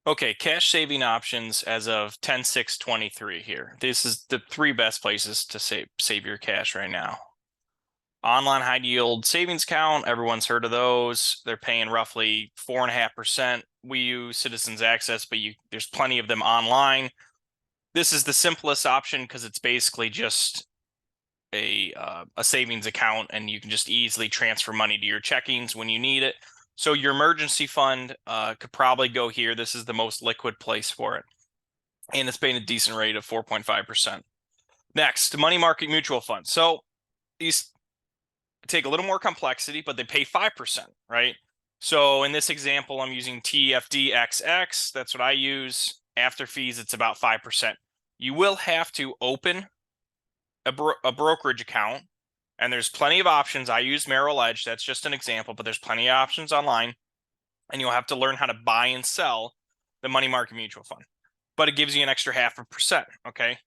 Okay, cash saving options as of 10/6/23 here. This is the three best places to save your cash right now. Online high yield savings account, everyone's heard of those. They're paying roughly 4.5%. We use Citizens Access, but there's plenty of them online. This is the simplest option because it's basically just a savings account, and you can just easily transfer money to your checkings when you need it. So your emergency fund could probably go here. This is the most liquid place for it, and it's paying a decent rate of 4.5%. Next, money market mutual funds. So these take a little more complexity, but they pay 5%, right? So in this example, I'm using TFDXX. That's what I use. After fees, it's about 5%. You will have to open a brokerage account, and there's plenty of options. I use Merrill Edge. That's just an example, but there's plenty of options online, and you'll have to learn how to buy and sell the money market mutual fund. But it gives you an extra 0.5%, okay?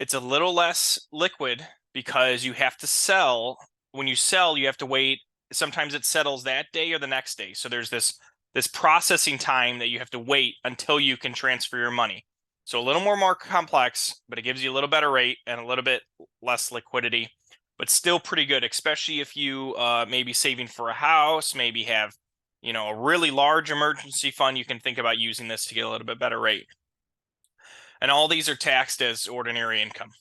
It's a little less liquid because you have to sell. When you sell, you have to wait. Sometimes it settles that day or the next day. So there's this processing time that you have to wait until you can transfer your money. So a little more complex, but it gives you a little better rate and a little bit less liquidity, but still pretty good, especially if you maybe saving for a house, maybe have, a really large emergency fund. You can think about using this to get a little bit better rate. And all these are taxed as ordinary income.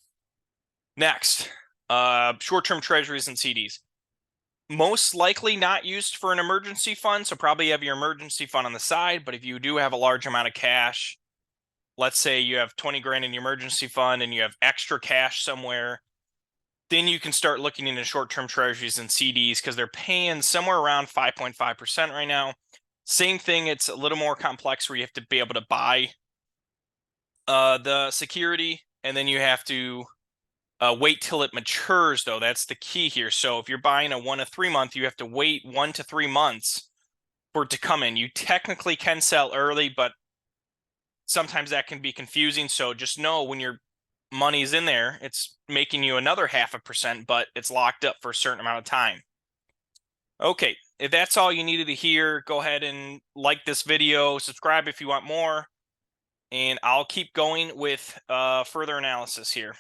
Next, short-term treasuries and CDs. Most likely not used for an emergency fund, so probably have your emergency fund on the side, but if you do have a large amount of cash, let's say you have 20 grand in your emergency fund and you have extra cash somewhere, then you can start looking into short-term treasuries and CDs because they're paying somewhere around 5.5% right now. Same thing, it's a little more complex where you have to be able to buy the security, and then you have to wait till it matures, though. That's the key here. So if you're buying a 1 to 3 month, you have to wait 1 to 3 months for it to come in. You technically can sell early, but sometimes that can be confusing. So just know when your money's in there, it's making you another 0.5%, but it's locked up for a certain amount of time. Okay, if that's all you needed to hear, go ahead and like this video, subscribe if you want more, and I'll keep going with further analysis here.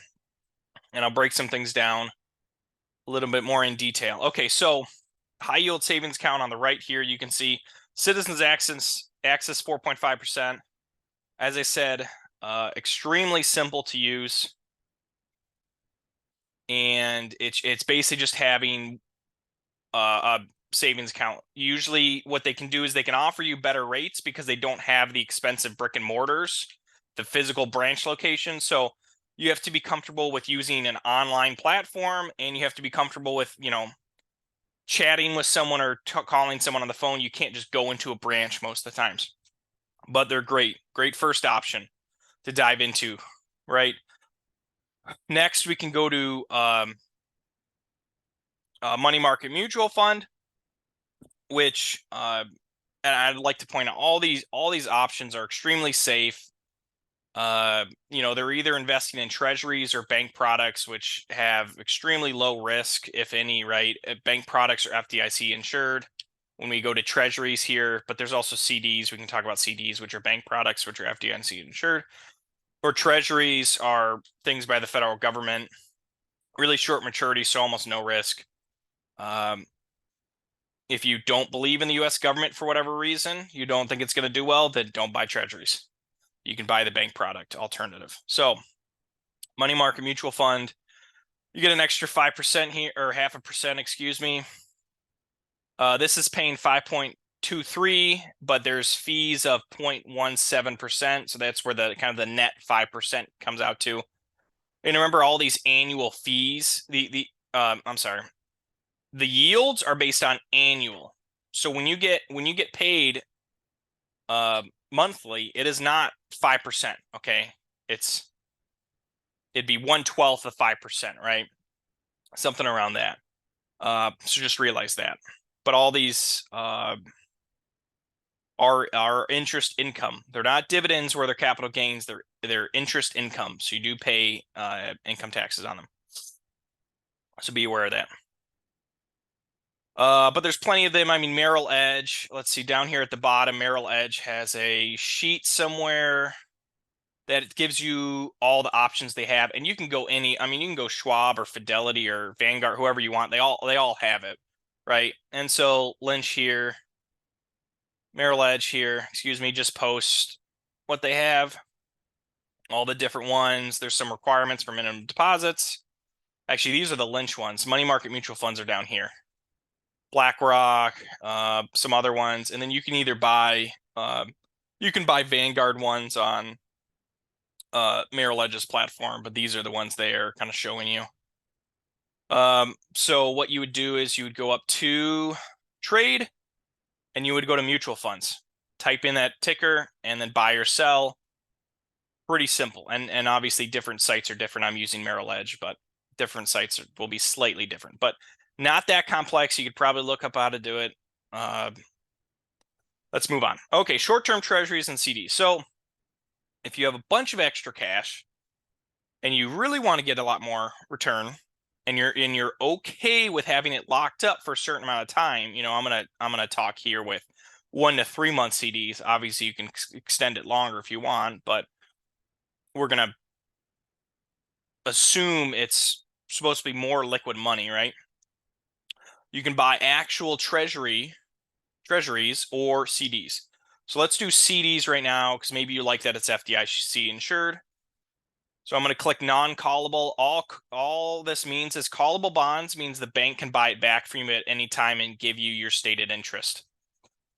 And I'll break some things down a little bit more in detail. Okay, so high yield savings account on the right here, you can see Citizens Access 4.5%. As I said, extremely simple to use, and it's basically just having a savings account. Usually what they can do is they can offer you better rates because they don't have the expensive brick and mortars, the physical branch location. So you have to be comfortable with using an online platform, and you have to be comfortable with, chatting with someone or calling someone on the phone. You can't just go into a branch most of the times, but they're great first option to dive into, right? Next, we can go to money market mutual fund, which and I'd like to point out all these options are extremely safe. They're either investing in treasuries or bank products, which have extremely low risk, if any, right? Bank products are FDIC insured when we go to treasuries here, but there's also CDs. We can talk about CDs, which are bank products, which are FDIC insured. Or treasuries are things by the federal government, really short maturity, so almost no risk. If you don't believe in the US government for whatever reason, you don't think it's going to do well, then don't buy treasuries. You can buy the bank product alternative. So money market mutual fund, you get an extra 5% here, or 0.5%, excuse me. This is paying 5.23, but there's fees of 0.17%. So that's where the kind of the net 5% comes out to. And remember all these annual fees, I'm sorry, the yields are based on annual. So when you get paid monthly, it is not 5%. Okay, it'd be 1/12 of 5%, right? Something around that. So just realize that. But all these are interest income. They're not dividends where they're capital gains. They're interest income. So you do pay income taxes on them. So be aware of that. But there's plenty of them. I mean, Merrill Edge, let's see, down here at the bottom, Merrill Edge has a sheet somewhere that it gives you all the options they have, and you can go you can go Schwab or Fidelity or Vanguard, whoever you want. They all have it, right? And so Lynch here, Merrill Edge here, excuse me, just post what they have, all the different ones. There's some requirements for minimum deposits. Actually, these are the Lynch ones. Money market mutual funds are down here. BlackRock, some other ones, and then you can either buy Vanguard ones on Merrill Edge's platform, but these are the ones they are kind of showing you. So what you would do is you would go up to trade and you would go to mutual funds, type in that ticker and then buy or sell. Pretty simple. And obviously different sites are different. I'm using Merrill Edge, but different sites will be slightly different, but not that complex. You could probably look up how to do it. Let's move on. Okay, short-term treasuries and CDs. So if you have a bunch of extra cash and you really want to get a lot more return, and you're okay with having it locked up for a certain amount of time, I'm gonna talk here with 1 to 3 month CDs. Obviously, you can extend it longer if you want, but we're gonna assume it's supposed to be more liquid money, right? You can buy actual treasuries or CDs. So let's do CDs right now because maybe you like that it's FDIC insured. So I'm going to click non-callable. All this means is callable bonds means the bank can buy it back from you at any time and give you your stated interest.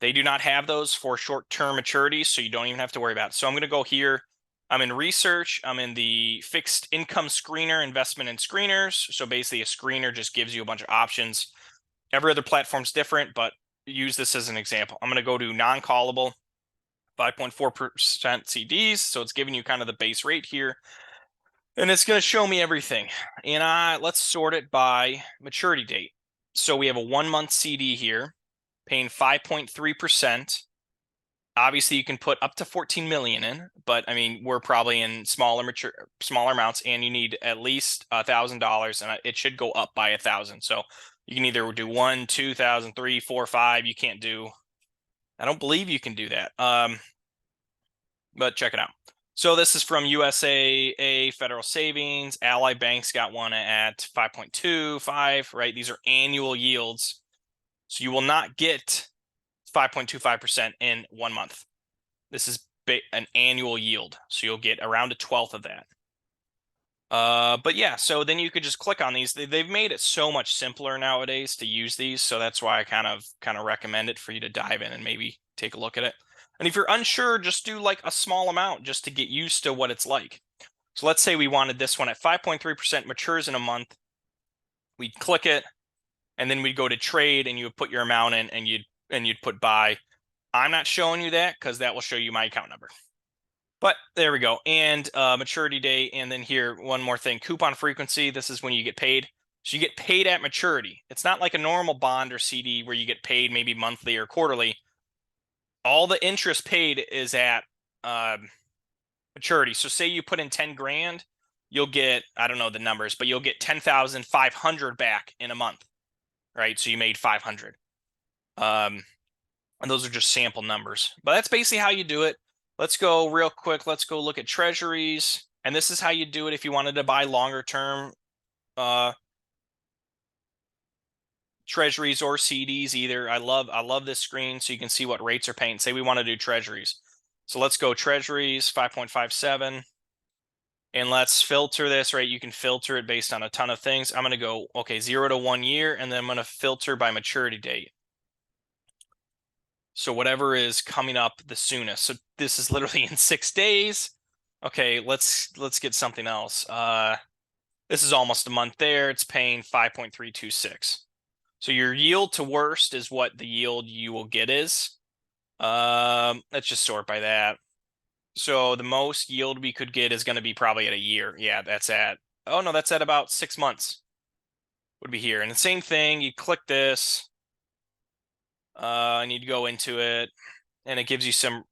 They do not have those for short-term maturities, so you don't even have to worry about it. So I'm going to go here. I'm in research. I'm in the fixed income screener, investment in screeners. So basically a screener just gives you a bunch of options. Every other platform's different, but use this as an example. I'm going to go to non-callable, 5.4% CDs. So it's giving you kind of the base rate here. And it's going to show me everything. And let's sort it by maturity date. So we have a 1 month CD here, paying 5.3%. Obviously, you can put up to 14 million in, but I mean, we're probably in smaller amounts, and you need at least $1,000, and it should go up by 1,000. So you can either do 1, 2,000, 3, 4, 5. You can't do. I don't believe you can do that. But check it out. So this is from USAA Federal Savings. Ally Bank's got one at 5.25, right? These are annual yields. So you will not get 5.25% in 1 month. This is an annual yield. So you'll get around a 1/12 of that. But yeah, so then you could just click on these. They've made it so much simpler nowadays to use these. So that's why I kind of recommend it for you to dive in and maybe take a look at it. And if you're unsure, just do like a small amount just to get used to what it's like. So let's say we wanted this one at 5.3% matures in a month. We'd click it, and then we'd go to trade, and you would put your amount in, and you'd put buy. I'm not showing you that because that will show you my account number. But there we go. And maturity date. And then here, one more thing, coupon frequency. This is when you get paid. So you get paid at maturity. It's not like a normal bond or CD where you get paid maybe monthly or quarterly. All the interest paid is at maturity. So say you put in 10 grand, you'll get, I don't know the numbers, but you'll get 10,500 back in a month, right? So you made 500. And those are just sample numbers, but that's basically how you do it. Let's go real quick. Let's go look at treasuries. And this is how you do it if you wanted to buy longer term treasuries or CDs either. I love this screen so you can see what rates are paying. Say we want to do treasuries. So let's go treasuries 5.57. And let's filter this, right? You can filter it based on a ton of things. I'm going to go, okay, 0 to 1 year, and then I'm going to filter by maturity date. So whatever is coming up the soonest. So this is literally in 6 days. Okay, let's get something else. This is almost a month there. It's paying 5.326. So your yield to worst is what the yield you will get is. Let's just sort by that. So the most yield we could get is going to be probably at a year. Yeah, that's at about 6 months would be here. And the same thing, you click this. I need to go into it, and it gives you some,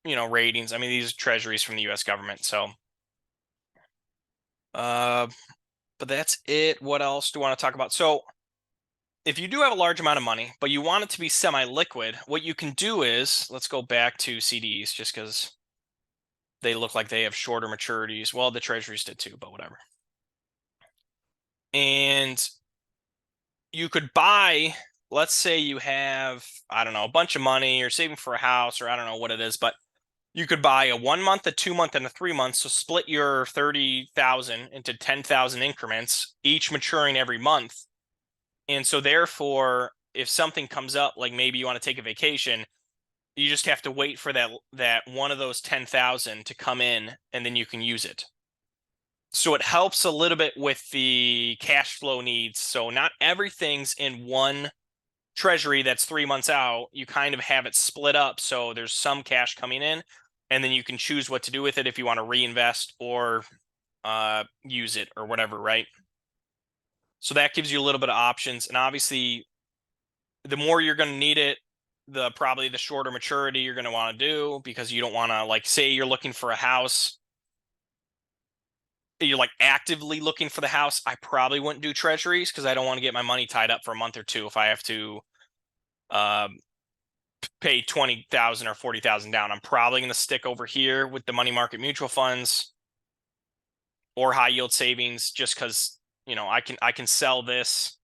ratings. I mean, these are treasuries from the U.S. government. So, but that's it. What else do I want to talk about? So if you do have a large amount of money, but you want it to be semi-liquid, what you can do is, let's go back to CDs just because they look like they have shorter maturities. Well, the Treasuries did too, but whatever. And you could buy, let's say you have, I don't know, a bunch of money, you're saving for a house, or I don't know what it is, but you could buy a 1 month, a 2 month, and a 3 month. So split your 30,000 into 10,000 increments, each maturing every month. And so therefore, if something comes up, like maybe you want to take a vacation, you just have to wait for that one of those 10,000 to come in, and then you can use it. So it helps a little bit with the cash flow needs. So not everything's in one treasury that's 3 months out. You kind of have it split up. So there's some cash coming in, and then you can choose what to do with it if you want to reinvest or use it or whatever, right? So that gives you a little bit of options. And obviously, the more you're going to need it, probably the shorter maturity you're going to want to do, because you don't want to, like, say you're looking for a house, you're like actively looking for the house. I probably wouldn't do treasuries because I don't want to get my money tied up for a month or two if I have to pay 20,000 or 40,000 down. I'm probably going to stick over here with the money market mutual funds or high yield savings, just because, you know, I can sell this.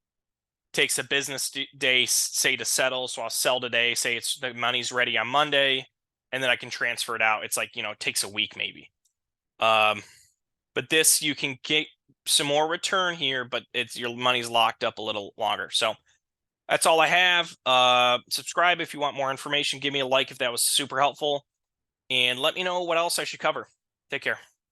Takes a business day, say, to settle. So I'll sell today, say the money's ready on Monday, and then I can transfer it out. It's like, you know, it takes a week maybe. But this, you can get some more return here, but your money's locked up a little longer. So that's all I have. Subscribe if you want more information. Give me a like if that was super helpful, and let me know what else I should cover. Take care.